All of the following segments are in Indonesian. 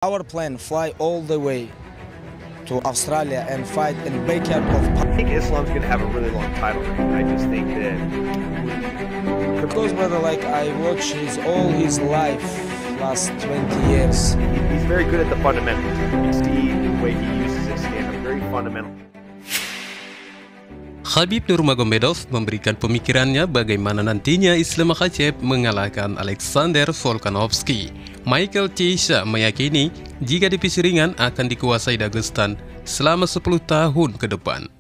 Our plan, fly all the way to Australia and fight in backyard of... I think Islam's going to have a really long title reign. I just think that... Because, brother, like, I watch all his life, last 20 years. He's very good at the fundamentals. You see the way he uses his stand, very fundamental. Khabib Nurmagomedov memberikan pemikirannya bagaimana nantinya Islam Makhachev mengalahkan Alexander Volkanovski. Michael Chiesa meyakini jika divisi ringan akan dikuasai Dagestan selama 10 tahun ke depan.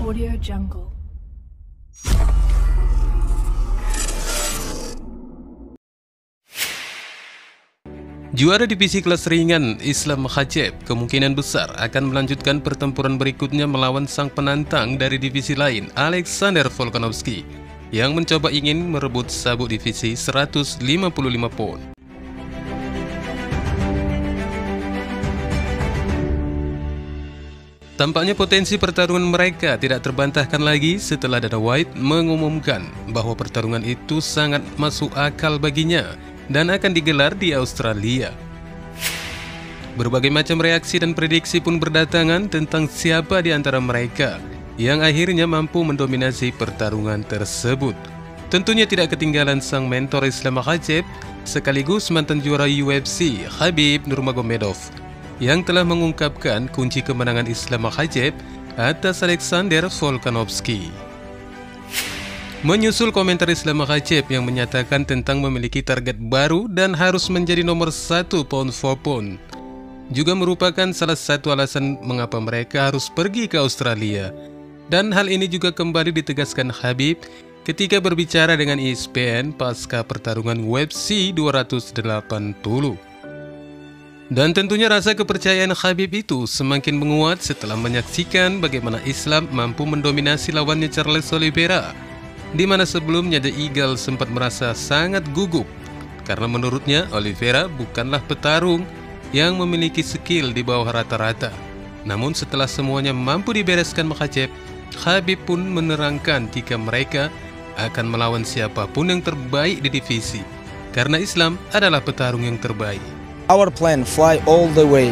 Audio Jungle. Juara divisi kelas ringan Islam Makhachev kemungkinan besar akan melanjutkan pertempuran berikutnya melawan sang penantang dari divisi lain, Alexander Volkanovski, yang mencoba ingin merebut sabuk divisi 155 pound. Tampaknya potensi pertarungan mereka tidak terbantahkan lagi setelah Dana White mengumumkan bahwa pertarungan itu sangat masuk akal baginya dan akan digelar di Australia. Berbagai macam reaksi dan prediksi pun berdatangan tentang siapa di antara mereka yang akhirnya mampu mendominasi pertarungan tersebut. Tentunya tidak ketinggalan sang mentor Islam Makhachev sekaligus mantan juara UFC Khabib Nurmagomedov yang telah mengungkapkan kunci kemenangan Islam Makhachev atas Alexander Volkanovski. Menyusul komentar Islam Makhachev yang menyatakan tentang memiliki target baru dan harus menjadi nomor 1 pound for pound, juga merupakan salah satu alasan mengapa mereka harus pergi ke Australia. Dan hal ini juga kembali ditegaskan Khabib ketika berbicara dengan ESPN pasca pertarungan UFC 280. Dan tentunya rasa kepercayaan Khabib itu semakin menguat setelah menyaksikan bagaimana Islam mampu mendominasi lawannya Charles Oliveira, di mana sebelumnya The Eagle sempat merasa sangat gugup karena menurutnya Oliveira bukanlah petarung yang memiliki skill di bawah rata-rata. Namun setelah semuanya mampu dibereskan Makhachev, Khabib pun menerangkan jika mereka akan melawan siapapun yang terbaik di divisi karena Islam adalah petarung yang terbaik. Our plan, fly all the way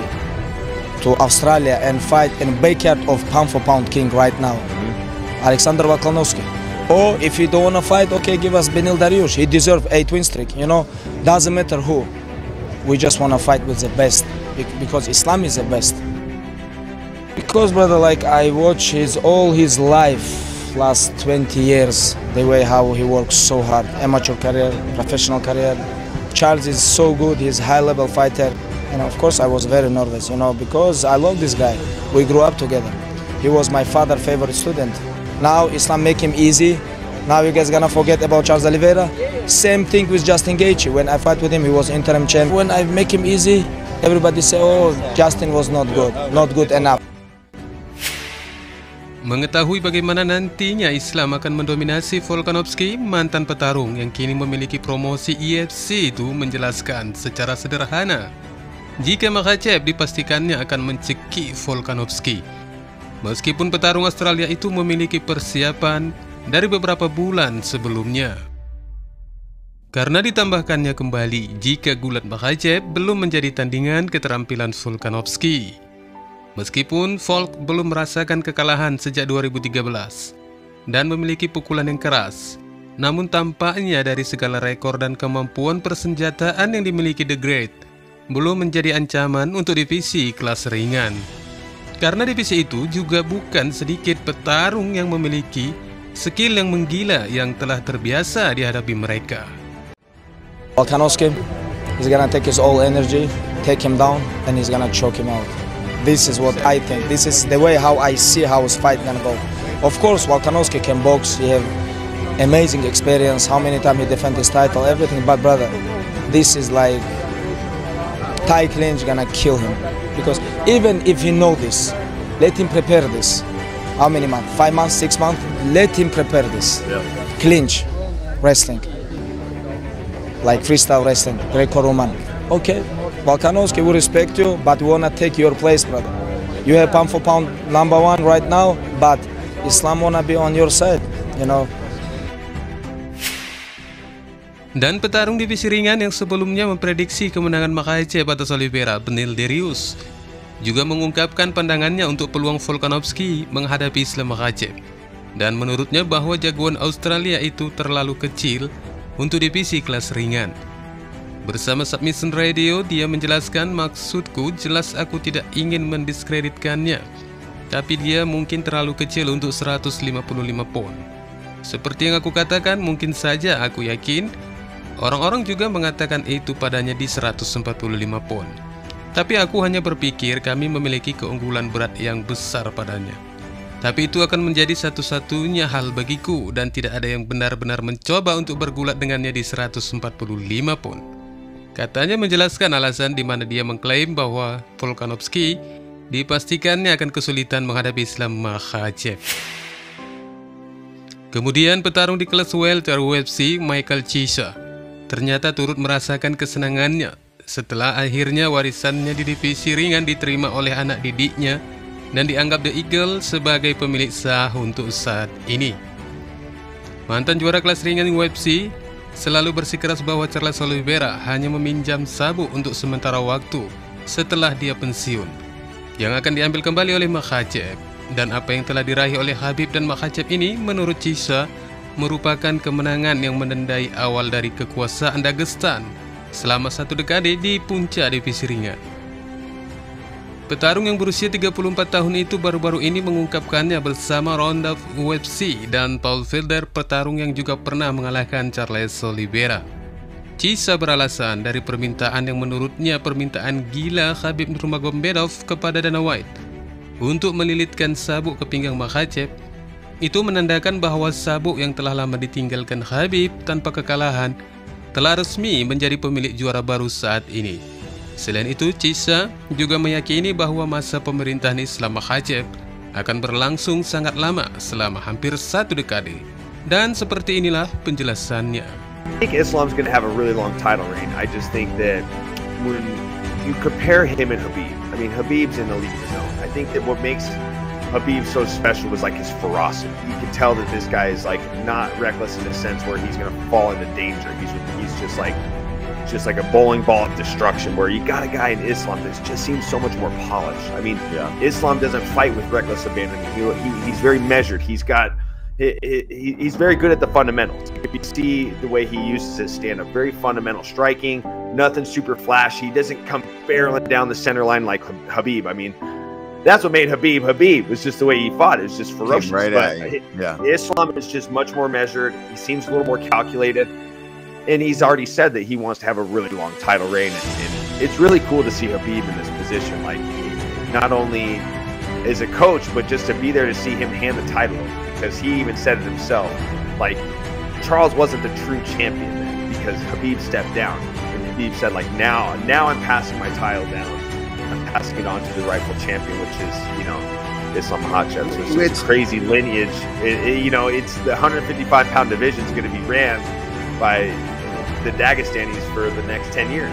to Australia and fight in backyard of pound for pound king right now, Alexander Volkanovski. Or if you don't want to fight, okay, give us Benil Dariush. He deserves a twin streak, you know. Doesn't matter who. We just want to fight with the best because Islam is the best. Because, brother, like, I watch all his life, last 20 years, the way how he works so hard, amateur career, professional career. Charles is so good, he's a high-level fighter. And of course, I was very nervous, you know, because I love this guy. We grew up together. He was my father's favorite student. Now Islam make him easy. Now you guys gonna forget about Charles Oliveira. Same thing with Justin Gaethje. When I fight with him, he was interim champ. When I make him easy, everybody say, "Oh, Justin was not good enough." Mengetahui bagaimana nantinya Islam akan mendominasi Volkanovski, mantan petarung yang kini memiliki promosi UFC itu menjelaskan secara sederhana jika Makhachev dipastikannya akan mencekik Volkanovski. Meskipun petarung Australia itu memiliki persiapan dari beberapa bulan sebelumnya. Karena ditambahkannya kembali jika gulat Makhachev belum menjadi tandingan keterampilan Volkanovski. Meskipun Volk belum merasakan kekalahan sejak 2013 dan memiliki pukulan yang keras, namun tampaknya dari segala rekor dan kemampuan persenjataan yang dimiliki The Great belum menjadi ancaman untuk divisi kelas ringan. Karena divisi itu juga bukan sedikit petarung yang memiliki skill yang menggila yang telah terbiasa dihadapi mereka. Volkanovski is gonna take his all energy, take him down, and he's gonna choke him out. This is what I think. This is the way how I see how his fight gonna go. Of course, Volkanovski can box. He have amazing experience. How many times he defend his title, everything. But brother, this is like Thai clinch gonna kill him. Because even if he know this, let him prepare this. How many months? 5 months, 6 months? Let him prepare this. Yeah. Clinch, wrestling, like freestyle wrestling, Greco-Roman. Okay, Volkanovski, we respect you, but we wanna take your place, brother. You have pound for pound #1 right now, but Islam wanna be on your side, you know. Dan petarung divisi ringan yang sebelumnya memprediksi kemenangan Makhachev atas Oliveira, Beneil Dariush, juga mengungkapkan pandangannya untuk peluang Volkanovski menghadapi Islam Makhachev. Dan menurutnya bahwa jagoan Australia itu terlalu kecil untuk divisi kelas ringan. Bersama Submission Radio, dia menjelaskan, maksudku jelas aku tidak ingin mendiskreditkannya, tapi dia mungkin terlalu kecil untuk 155 pon. Seperti yang aku katakan, mungkin saja aku yakin orang-orang juga mengatakan itu padanya di 145 pon. Tapi aku hanya berpikir kami memiliki keunggulan berat yang besar padanya. Tapi itu akan menjadi satu-satunya hal bagiku dan tidak ada yang benar-benar mencoba untuk bergulat dengannya di 145 pon. Katanya menjelaskan alasan di mana dia mengklaim bahwa Volkanovski dipastikannya akan kesulitan menghadapi Islam Makhachev. Kemudian petarung di kelas welter UFC, Michael Chiesa, ternyata turut merasakan kesenangannya setelah akhirnya warisannya di divisi ringan diterima oleh anak didiknya dan dianggap The Eagle sebagai pemilik sah untuk saat ini. Mantan juara kelas ringan UFC selalu bersikeras bahwa Charles Oliveira hanya meminjam sabuk untuk sementara waktu setelah dia pensiun, yang akan diambil kembali oleh Makhachev. Dan apa yang telah diraih oleh Khabib dan Makhachev ini menurut Chiesa merupakan kemenangan yang menandai awal dari kekuasaan Dagestan selama 1 dekade di puncak divisi ringan. Petarung yang berusia 34 tahun itu baru-baru ini mengungkapkannya bersama Ronda UFC dan Paul Felder, petarung yang juga pernah mengalahkan Charles Oliveira. Chiesa beralasan dari permintaan yang menurutnya permintaan gila Khabib Nurmagomedov kepada Dana White untuk melilitkan sabuk ke pinggang Makhachev. Itu menandakan bahwa sabuk yang telah lama ditinggalkan Khabib tanpa kekalahan telah resmi menjadi pemilik juara baru saat ini. Selain itu, Chiesa juga meyakini bahwa masa pemerintahan Islam Makhachev akan berlangsung sangat lama selama hampir 1 dekade. Dan seperti inilah penjelasannya. I think Islam's going to have a really long title reign. I just think that when you compare him and Khabib, I mean, Khabib's in the league of his own. I think that what makes Khabib so special was like his ferocity. You can tell that this guy is like not reckless in a sense where he's going to fall into danger. He's just like a bowling ball of destruction, where you got a guy in Islam that just seems so much more polished. I mean, Islam doesn't fight with reckless abandonment. He's very measured. He's very good at the fundamentals. If you see the way he uses his stand-up, very fundamental striking, nothing super flashy. He doesn't come barreling down the center line like Khabib. I mean, that's what made Khabib. Was just the way he fought. It was just ferocious. Islam is just much more measured. He seems a little more calculated. And he's already said that he wants to have a really long title reign. And it's really cool to see Khabib in this position. Like, not only as a coach, but just to be there to see him hand the title over. Because he even said it himself. Like, Charles wasn't the true champion then because Khabib stepped down. And Khabib said, like, now I'm passing my title down. I'm passing it on to the rightful champion, which is, you know, Islam Makhachev. So it's crazy lineage. It's the 155-pound division is going to be ran by the Dagestanis for the next 10 years.